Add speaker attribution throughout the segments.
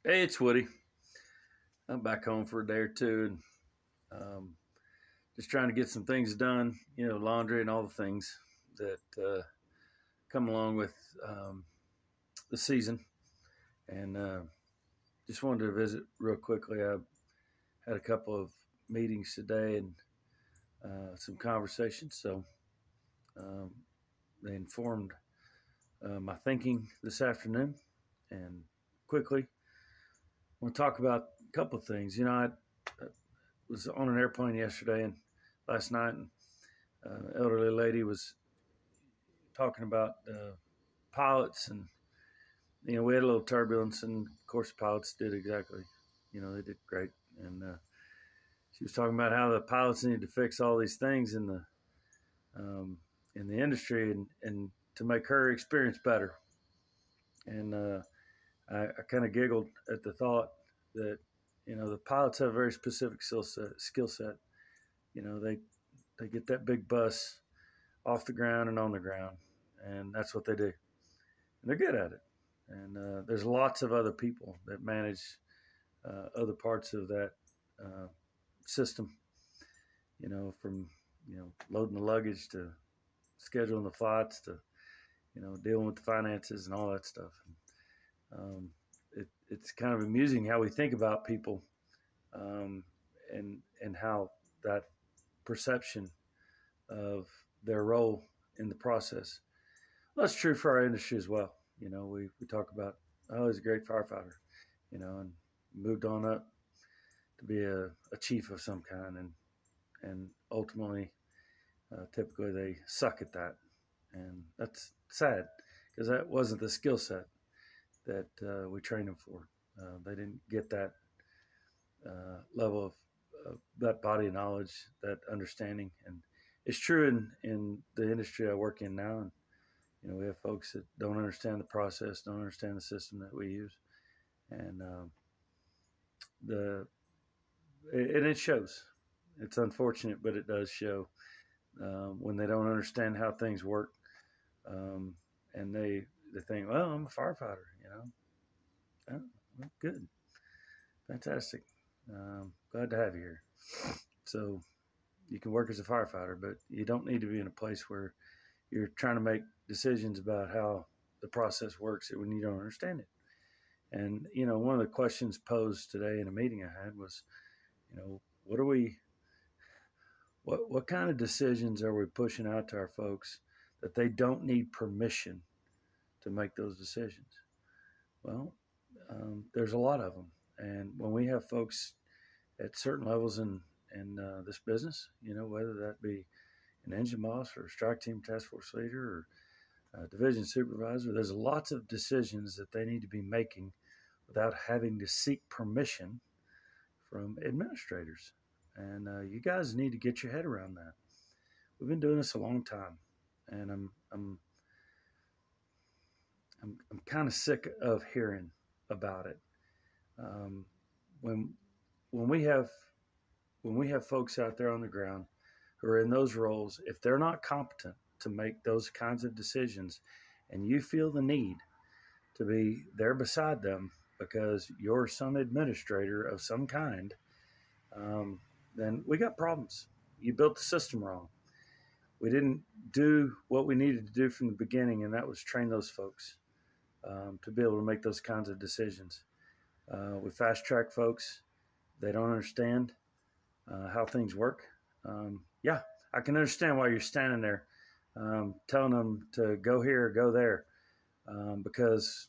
Speaker 1: Hey, it's Woody. I'm back home for a day or two and just trying to get some things done, laundry and all the things that come along with the season. And just wanted to visit real quickly. I had a couple of meetings today and some conversations. So um, they informed my thinking this afternoon. And quickly, I want to talk about a couple of things. I was on an airplane yesterday and last night, and elderly lady was talking about pilots, and we had a little turbulence, and of course, the pilots did exactly, they did great, and she was talking about how the pilots need to fix all these things um, in the industry, and to make her experience better, and I kind of giggled at the thought that the pilots have a very specific skill set. They get that big bus off the ground and on the ground, and that's what they do. And they're good at it. And there's lots of other people that manage other parts of that uh, system. From loading the luggage to scheduling the flights to dealing with the finances and all that stuff. It's kind of amusing how we think about people, um, and how that perception of their role in the process. Well, that's true for our industry as well. We talk about, oh, he's a great firefighter, and moved on up to be a chief of some kind, and ultimately, typically they suck at that, and that's sad because that wasn't the skill set that we trained them for. They didn't get that level of that body of knowledge, that understanding, and it's true in the industry I work in now. And we have folks that don't understand the process, don't understand the system that we use, and the and it shows. It's unfortunate, but it does show when they don't understand how things work, and they think, well, I'm a firefighter, Oh, well, good, fantastic, glad to have you here. So you can work as a firefighter, but you don't need to be in a place where you're trying to make decisions about how the process works when you don't understand it. And one of the questions posed today in a meeting I had was, what are we, what kind of decisions are we pushing out to our folks that they don't need permission to make those decisions? Well, there's a lot of them, and when we have folks at certain levels in this business, whether that be an engine boss or a strike team task force leader or division supervisor, there's lots of decisions that they need to be making without having to seek permission from administrators. And you guys need to get your head around that. We've been doing this a long time, and I'm kind of sick of hearing about it. Um, when when we have folks out there on the ground who are in those roles, if they're not competent to make those kinds of decisions, and you feel the need to be there beside them because you're some administrator of some kind, then we got problems. You built the system wrong. We didn't do what we needed to do from the beginning, and that was train those folks to be able to make those kinds of decisions. We fast track folks. They don't understand how things work. Yeah, I can understand why you're standing there telling them to go here or go there because,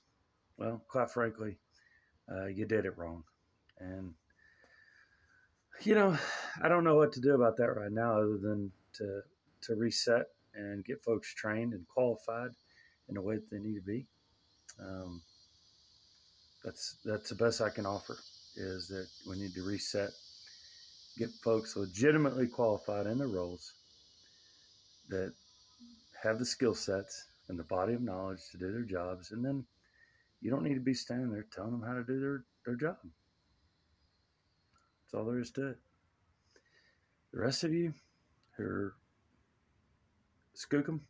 Speaker 1: well, quite frankly, you did it wrong. And, I don't know what to do about that right now other than to reset and get folks trained and qualified in the way that they need to be. Um, that's the best I can offer is that we need to reset, get folks legitimately qualified in their roles that have the skill sets and the body of knowledge to do their jobs. And then you don't need to be standing there telling them how to do their job. That's all there is to it. The rest of you who are Skookum,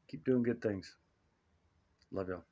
Speaker 1: keep doing good things. Love y'all.